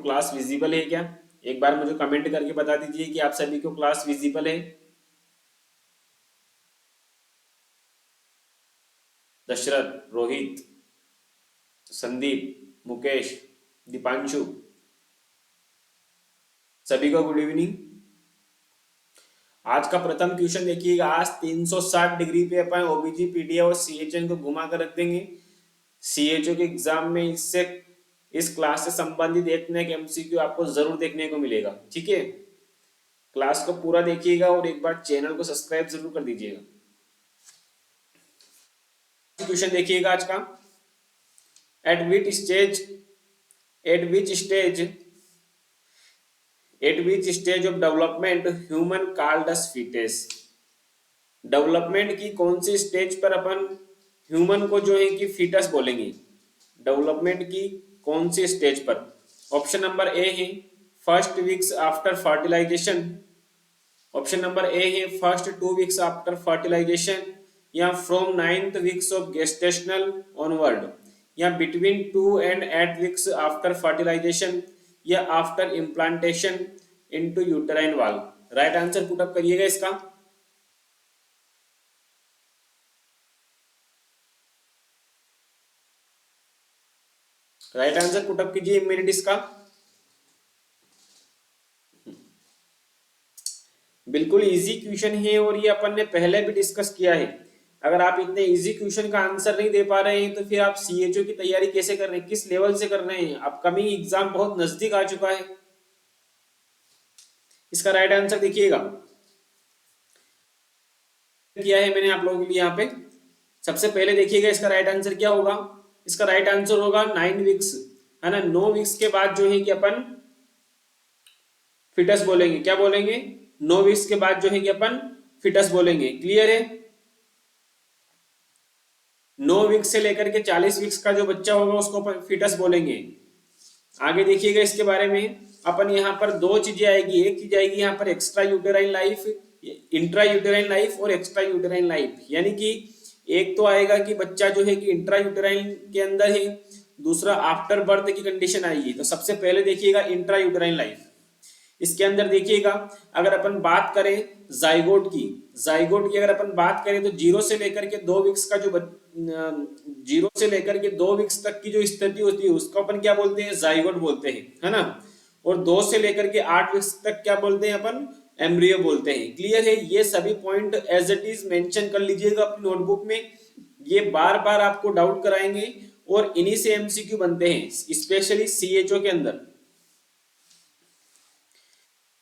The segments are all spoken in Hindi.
क्लास विजिबल है क्या? एक बार मुझे कमेंट करके बता दीजिए कि आप सभी को क्लास विजिबल है। दशरथ, रोहित, संदीप, मुकेश, दीपांशु, सभी को गुड इवनिंग। आज का प्रथम क्वेश्चन देखिएगा। आज 360 डिग्री पे अपन ओबीजी, पीडीए और सीएचएन को घुमा कर रख देंगे। सीएचओ के एग्जाम में इससे इस क्लास से संबंधित एक न एक एमसीक्यू आपको जरूर देखने को मिलेगा। ठीक है, क्लास को पूरा देखिएगा और एक बार चैनल को सब्सक्राइब जरूर कर दीजिएगा। क्वेश्चन देखिएगा आज का। Eight which stage of development human called us fittest. Development की कौन सी स्टेज पर अपन ह्यूमन को जो है कि फिटस बोलेंगे? डेवलपमेंट की कौन सी स्टेज पर? ऑप्शन नंबर ए है first weeks after fertilisation, option number A है फर्स्ट 2 वीक्स आफ्टर फर्टिलाइजेशन, या from 9th weeks of gestational onward, या between 2 and 8 weeks after fertilisation, या after implantation into uterine wall. Right answer put up करिएगा इसका। राइट आंसर पुट अप कीजिए इमीडिएट इसका। बिल्कुल इजी क्वेश्चन है और ये अपन ने पहले भी डिस्कस किया है। अगर आप इतने इजी क्वेश्चन का आंसर नहीं दे पा रहे हैं तो फिर आप सीएचओ की तैयारी कैसे कर रहे हैं, किस लेवल से कर रहे हैं? अपकमिंग एग्जाम बहुत नजदीक आ चुका है। इसका राइट आंसर देखिएगा किया है मैंने आप लोगों के लिए यहाँ पे। सबसे पहले देखिएगा इसका राइट आंसर क्या होगा। इसका राइट आंसर होगा 9 वीक्स, है ना। 9 वीक्स के बाद जो है कि अपन फिटस बोलेंगे। क्या बोलेंगे? 9 वीक्स के बाद जो है कि अपन फिटस बोलेंगे। क्लियर है? 9 वीक्स से लेकर के 40 वीक्स का जो बच्चा होगा उसको अपन फिटस बोलेंगे। आगे देखिएगा इसके बारे में। अपन यहाँ पर दो चीजें आएगी। एक चीज आएगी यहाँ पर extra uterine life, intra uterine life और एक्स्ट्रा यूटेराइन लाइफ। यानी कि एक तो आएगा कि बच्चा जो है कि इंट्रा यूटेराइन के अंदर है, दूसरा आफ्टर बर्थ की कंडीशन आएगी। तो सबसे पहले देखिएगा इंट्रा यूटेराइन लाइफ। इसके अंदर देखिएगा अगर अपन बात करें जाइगोट की अगर अपन बात करें तो 0 से लेकर के 2 वीक्स का जो 0 से लेकर के 2 वीक्स तक की जो स्थिति होती है उसको अपन क्या बोलते हैं? जाइगोट बोलते हैं, है ना। और 2 से लेकर के 8 वीक्स तक क्या बोलते हैं अपन? एम्ब्रियो बोलते हैं। क्लियर है? ये सभी point as it is mention कर लीजिएगा अपनी नोटबुक में। ये बार बार आपको डाउट कराएंगे और इन्हीं से एमसीक्यू बनते हैं, स्पेशली सीएचओ के अंदर।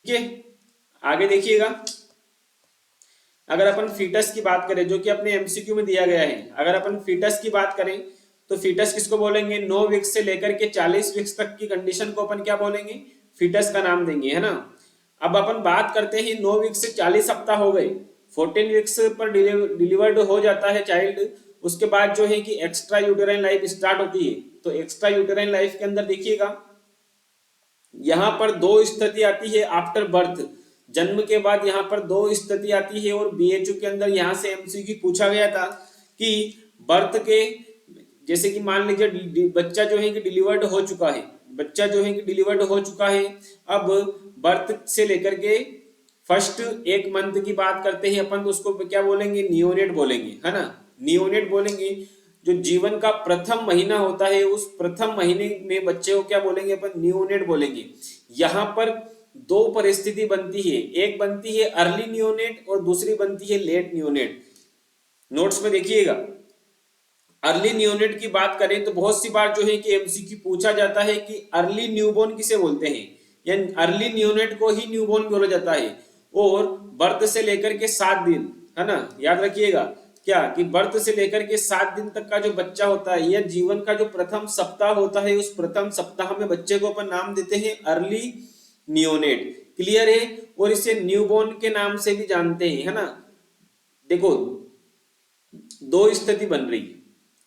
ठीक है, आगे देखिएगा। अगर अपन फीटस की बात करें जो कि अपने एमसीक्यू में दिया गया है, अगर अपन फीटस की बात करें तो फीटस किसको बोलेंगे? 9 वीक्स से लेकर के 40 वीक्स तक की कंडीशन को अपन क्या बोलेंगे? फीटस का नाम देंगे, है ना। अब अपन बात करते हैं 9 वीक्स से 40 सप्ताह हो गए, 14 वीक्स पर डिलीवर्ड हो जाता है चाइल्ड। उसके बाद जो है कि एक्स्ट्रा यूटेराइन लाइफ स्टार्ट होती है। तो एक्स्ट्रा यूटेराइन लाइफ के अंदर देखिएगा यहाँ पर 2 स्थिति आती है आफ्टर बर्थ। जन्म के बाद यहाँ पर 2 स्थिति आती है और बीएचयू के अंदर यहाँ से एमसीक्यू पूछा गया था कि बर्थ के, जैसे कि मान लीजिए बच्चा जो है कि डिलीवर्ड हो चुका है, अब बर्थ से लेकर के फर्स्ट 1 मंथ की बात करते हैं अपन तो उसको क्या बोलेंगे? नियोनेट बोलेंगे, है ना। नियोनेट बोलेंगे। जो जीवन का प्रथम महीना होता है उस प्रथम महीने में बच्चे को क्या बोलेंगे अपन? नियोनेट बोलेंगे। यहाँ पर 2 परिस्थिति बनती है, एक बनती है अर्ली नियोनेट और दूसरी बनती है लेट नियोनेट। नोट्स में देखिएगा। अर्ली नियोनेट की बात करें तो बहुत सी बार जो है कि एमसीक्यू पूछा जाता है कि अर्ली न्यूबॉर्न किसे बोलते हैं, यानी अर्ली नियोनेट को ही न्यूबॉर्न बोला जाता है। और बर्थ से लेकर के 7 दिन, है ना, याद रखिएगा क्या कि बर्थ से लेकर के 7 दिन तक का जो बच्चा होता है या जीवन का जो प्रथम सप्ताह होता है उस प्रथम सप्ताह में बच्चे को अपन नाम देते हैं अर्ली नियोनेट। क्लियर है? और इसे न्यूबॉर्न के नाम से भी जानते हैं, है ना। देखो 2 स्थिति बन रही है,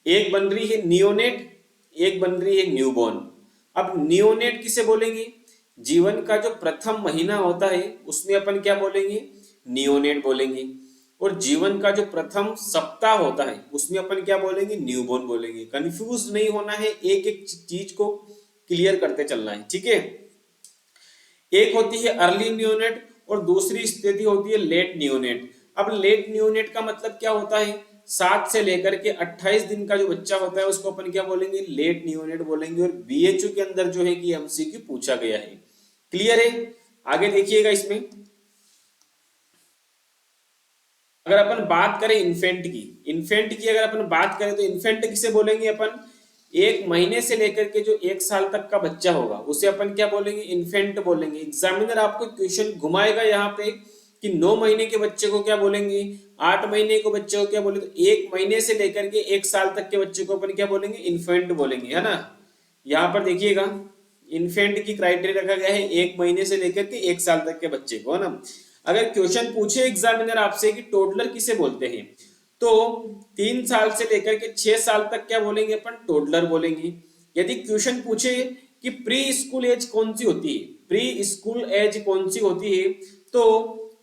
एक बन रही है नियोनेट, एक बन रही है न्यूबॉर्न। अब नियोनेट किसे बोलेंगे? जीवन का जो प्रथम महीना होता है उसमें अपन क्या बोलेंगे? नियोनेट बोलेंगे। और जीवन का जो प्रथम सप्ताह होता है उसमें अपन क्या बोलेंगे? न्यूबॉर्न बोलेंगे। कंफ्यूज नहीं होना है, एक एक चीज को क्लियर करते चलना है। ठीक है, एक होती है अर्ली नियोनेट और दूसरी स्थिति होती है लेट नियोनेट। अब लेट नियोनेट का मतलब क्या होता है, 7 से लेकर के 28 दिन का जो बच्चा होता है उसको अपन क्या बोलेंगे, लेट नियोनेट बोलेंगे। और बीएचयू के अंदर जो है कि एमसीक्यू पूछा गया है। क्लियर है? आगे देखिएगा इसमें अगर अपन बात करें इन्फेंट की अगर अपन बात करें तो इन्फेंट किसे बोलेंगे अपन, 1 महीने से लेकर के जो 1 साल तक का बच्चा होगा उसे अपन क्या बोलेंगे, इन्फेंट बोलेंगे। एग्जामिनर आपको क्वेश्चन घुमाएगा यहाँ पे कि 9 महीने के बच्चे को क्या बोलेंगे, 8 महीने के बच्चे को क्या बोलेंगे, तो 1 महीने से लेकर के 1 साल तक के बच्चे को अपन क्या बोलेंगे, इन्फेंट बोलेंगे, है ना। यहाँ पर देखिएगा इन्फेंट की क्राइटेरिया रखा गया है 1 महीने से लेकर के 1 साल तक के बच्चे को, है ना। अगर क्वेश्चन पूछे एग्जामिनर आपसे कि टोडलर किसे बोलते हैं, तो 3 साल से लेकर के 6 साल तक क्या बोलेंगे अपन, टोडलर बोलेंगे। यदि क्वेश्चन पूछे कि प्री स्कूल एज कौन सी होती है, प्री स्कूल एज कौन सी होती है, तो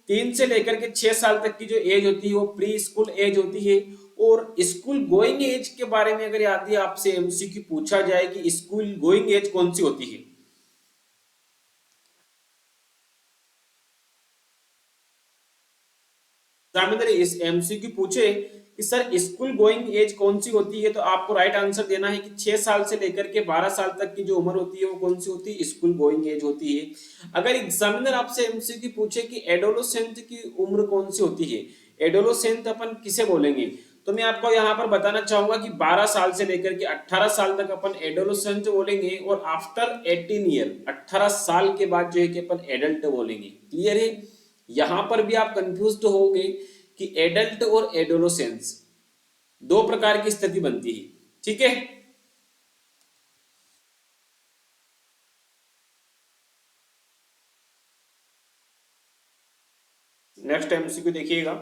3 से लेकर के 6 साल तक की जो एज होती है वो प्री स्कूल एज होती है। और स्कूल गोइंग एज के बारे में अगर यदि आपसे एमसीक्यू पूछा जाए कि स्कूल गोइंग एज कौन सी होती है, एग्जामिनर इस एमसीक्यू पूछे कि सर स्कूल गोइंग एज कौन सी होती है, तो आपको राइट आंसर देना है कि 6 साल से लेकर के 12 साल तक की जो उम्र होती है वो कौन सी होती है, स्कूल गोइंग एज होती है। अगर एग्जामिनर आपसे एमसीक्यू पूछे कि एडोलोसेंट की उम्र कौन सी होती है, एडोलोसेंट अपन किसे बोलेंगे, तो मैं आपको यहाँ पर बताना चाहूंगा कि 12 साल से लेकर के 18 साल तक अपन एडोलोसेंट बोलेंगे, और आफ्टर 18 ईयर 18 साल के बाद जो है कि अपन एडल्ट बोलेंगे। क्लियर है? यहां पर भी आप कंफ्यूज तो होंगे कि एडल्ट और एडोलोसेंस दो प्रकार की स्थिति बनती है। ठीक है, नेक्स्ट एमसीक्यू देखिएगा।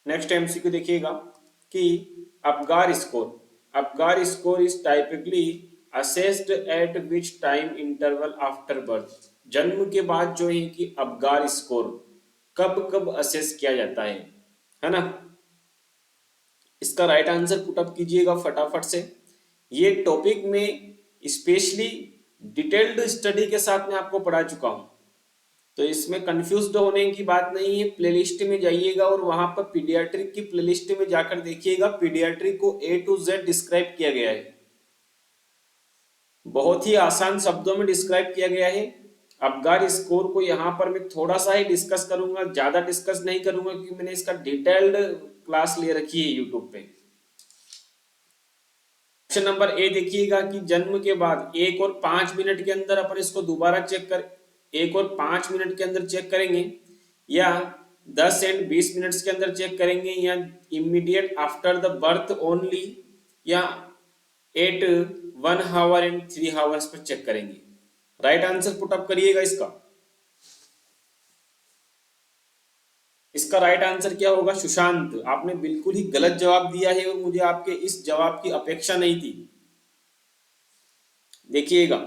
नेक्स्ट एमसीक्यू देखिएगा कि Apgar score is typically assessed eight which time interval after birth. जन्म के बाद जो है कि अपगार स्कोर कब कब असेस किया जाता है ना। इसका राइट आंसर पुट अप कीजिएगा फटाफट से। ये टॉपिक में स्पेशली डिटेल्ड स्टडी के साथ में आपको पढ़ा चुका हूं, तो इसमें कंफ्यूज होने की बात नहीं है। प्लेलिस्ट में जाइएगा और वहां पर पीडियाट्रिक की प्लेलिस्ट में जाकर देखिएगा, पीडियाट्रिक को A to Z डिस्क्राइब किया गया है, बहुत ही आसान शब्दों में डिस्क्राइब किया गया है। अपगार स्कोर को यहाँ पर मैं थोड़ा सा ही डिस्कस करूंगा, ज्यादा डिस्कस नहीं करूंगा क्योंकि मैंने इसका डिटेल्ड क्लास ले रखी है यूट्यूब पे। क्वेश्चन नंबर ए देखिएगा कि जन्म के बाद 1 और 5 मिनट के अंदर अपन इसको दोबारा चेक कर 1 और 5 मिनट के अंदर चेक करेंगे, या 10 एंड 20 मिनट्स के अंदर चेक करेंगे, या immediate after the birth only, या एट 1 आवर एंड 3 आवर्स पर चेक करेंगे। राइट आंसर पुट अप करिएगा इसका। इसका राइट आंसर क्या होगा सुशांत, आपने बिल्कुल ही गलत जवाब दिया है और मुझे आपके इस जवाब की अपेक्षा नहीं थी। देखिएगा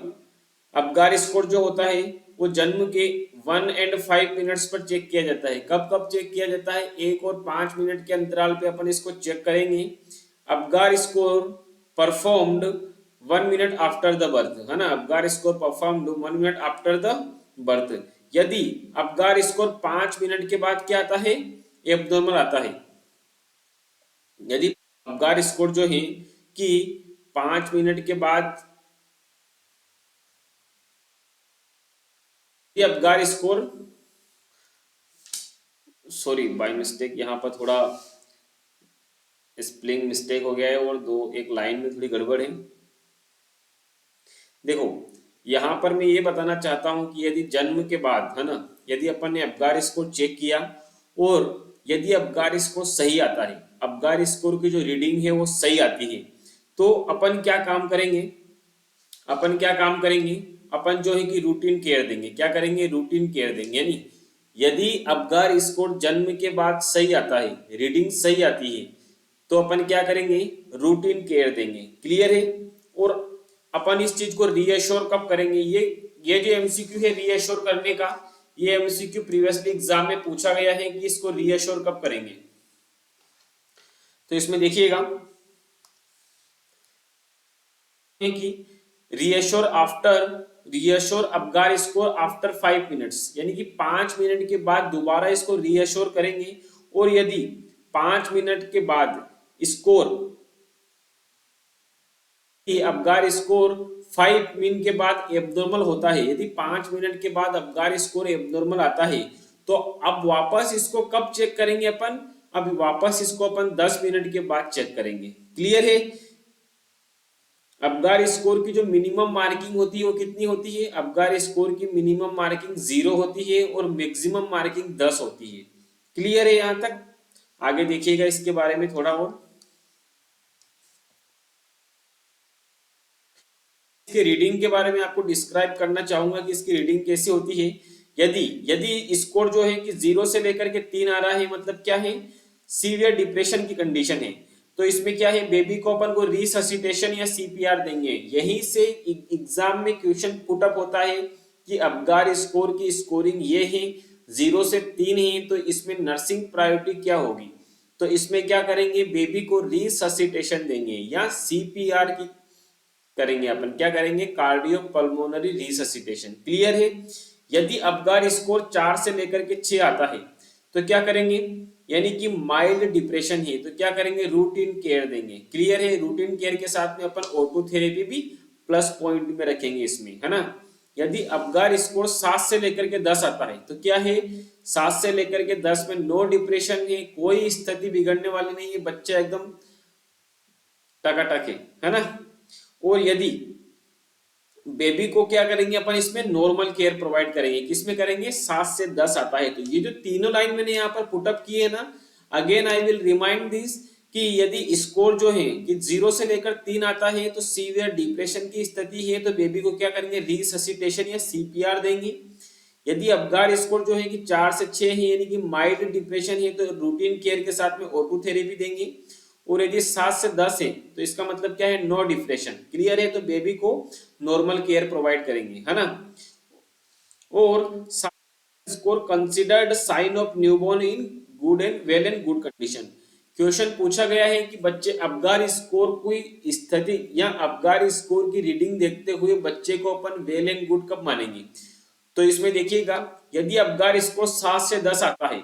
अपगार स्कोर जो होता है वो जन्म के 1 एंड 5 मिनट्स पर चेक किया जाता है। कब कब चेक किया जाता है, 1 और 5 मिनट के अंतराल पे अपन इसको चेक करेंगे। Apgar score performed 1 minute after the birth, है ना। Apgar score performed 1 minute after the birth. यदि अपगार स्कोर 5 मिनट के बाद क्या आता है, एब्नॉर्मल आता है। यदि अपगार स्कोर जो है कि 5 मिनट के बाद Apgar score, sorry by mistake यहाँ पर थोड़ा स्पेलिंग मिस्टेक हो गया है और एक लाइन में थोड़ी गड़बड़ है। देखो यहाँ पर मैं ये बताना चाहता हूं कि यदि जन्म के बाद, है ना, यदि अपन ने अपगार स्कोर चेक किया और यदि अपगार स्कोर सही आता है, अपगार स्कोर की जो रीडिंग है वो सही आती है, तो अपन क्या काम करेंगे, अपन जो है कि रूटीन केयर देंगे। क्या करेंगे, रूटीन केयर देंगे। यानी यदि अपगार स्कोर जन्म के बाद सही आता है, रीडिंग सही आती है, तो अपन क्या करेंगे, रूटीन केयर देंगे। क्लियर है? और अपन इस चीज को रीअश्योर कब करेंगे, ये जो एमसीक्यू है रीअश्योर करने का, ये एमसीक्यू प्रीवियसली एग्जाम में पूछा गया है कि इसको रीअश्योर कब करेंगे। तो इसमें देखिएगा कि reassure Apgar score after 5 minutes, यानी कि 5 मिनट के बाद दोबारा इसको रीअश्योर करेंगे। और यदि 5 मिनट के बाद स्कोर अबगार स्कोर 5 मिनट के बाद एब्नॉर्मल होता है, यदि 5 मिनट के बाद अबगार स्कोर एब्नॉर्मल आता है, तो अब वापस इसको कब चेक करेंगे अपन, अब वापस इसको अपन 10 मिनट के बाद चेक करेंगे। क्लियर है। अबगार स्कोर की जो मिनिमम मार्किंग होती है वो कितनी होती है, अबगार स्कोर की मिनिमम मार्किंग 0 होती है और मैक्सिमम मार्किंग 10 होती है। क्लियर है यहां तक। आगे देखिएगा इसके बारे में थोड़ा और। इसके रीडिंग के बारे में आपको डिस्क्राइब करना चाहूंगा कि इसकी रीडिंग कैसे होती है। यदि स्कोर जो है कि 0 से लेकर के 3 आ रहा है, मतलब क्या है, सीवियर डिप्रेशन की कंडीशन है, तो इसमें क्या है, बेबी को अपन को रिससिटेशन या सीपीआर देंगे। यहीं से एग्जाम में क्वेश्चन पुटअप होता है कि अबगार स्कोर की स्कोरिंग ये है, 0 से 3 है, तो इसमें नर्सिंग प्रायोरिटी क्या होगी। तो इसमें क्या करेंगे, बेबी को रिससिटेशन देंगे या सीपीआर की करेंगे, अपन क्या करेंगे, कार्डियो पल्मोनरी रिससिटेशन। क्लियर है। यदि अबगार स्कोर 4 से लेकर के 6 आता है तो क्या करेंगे, यानी कि माइल्ड डिप्रेशन है, तो क्या करेंगे, रूटीन केयर देंगे। क्लियर है। रूटीन केयर के साथ में अपन ऑटो थेरेपी भी प्लस पॉइंट में रखेंगे इसमें, है ना। यदि अबगार स्कोर 7 से लेकर के 10 आता है तो क्या है, 7 से लेकर के 10 में नो डिप्रेशन है, कोई स्थिति बिगड़ने वाली नहीं है, बच्चा एकदम टकाटक है ना। और यदि बेबी को क्या करेंगे अपन, इसमें नॉर्मल केयर प्रोवाइड करेंगे। किसमें करेंगे, 7 से 10 आता है। तो ये जो तीनों लाइन मैंने यहाँ पर पुटअप किए है ना, again I will remind this कि यदि स्कोर जो है कि 0 से लेकर 3 आता है तो सीवियर डिप्रेशन की स्थिति है, तो बेबी को क्या करेंगे, रिससिटेशन या सीपीआर देंगे। यदि अबगार स्कोर जो है कि 4 से 6 है, यानी कि माइल्ड डिप्रेशन है, तो रूटीन केयर के साथ में ऑटो थेरेपी देंगे। और यदि 7 से 10 है तो इसका मतलब क्या है, नो डिप्रेशन। क्लियर है। तो बेबी को नॉर्मल केयर प्रोवाइड करेंगे, है ना। और score considered sign of newborn in good and well and good condition. Question पूछा गया है कि बच्चे अबगार स्कोर की स्थिति या अबगार स्कोर की रीडिंग देखते हुए बच्चे को अपन वेल एंड गुड कब मानेंगे। तो इसमें देखिएगा, यदि अबगार स्कोर 7 से 10 आता है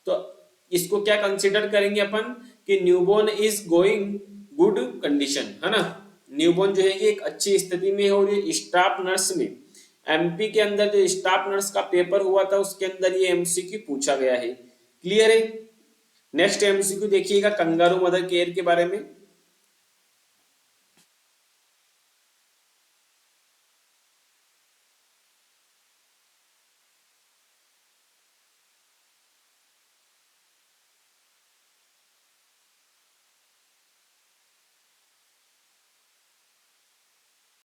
तो इसको क्या कंसीडर करेंगे अपन कि newborn is going good condition, है ना। न्यूबॉर्न जो है कि एक अच्छी स्थिति में है। और ये स्टाफ नर्स में एमपी के अंदर जो स्टाफ नर्स का पेपर हुआ था उसके अंदर ये एमसीक्यू पूछा गया है। क्लियर है। नेक्स्ट एमसीक्यू देखिएगा कंगारू मदर केयर के बारे में।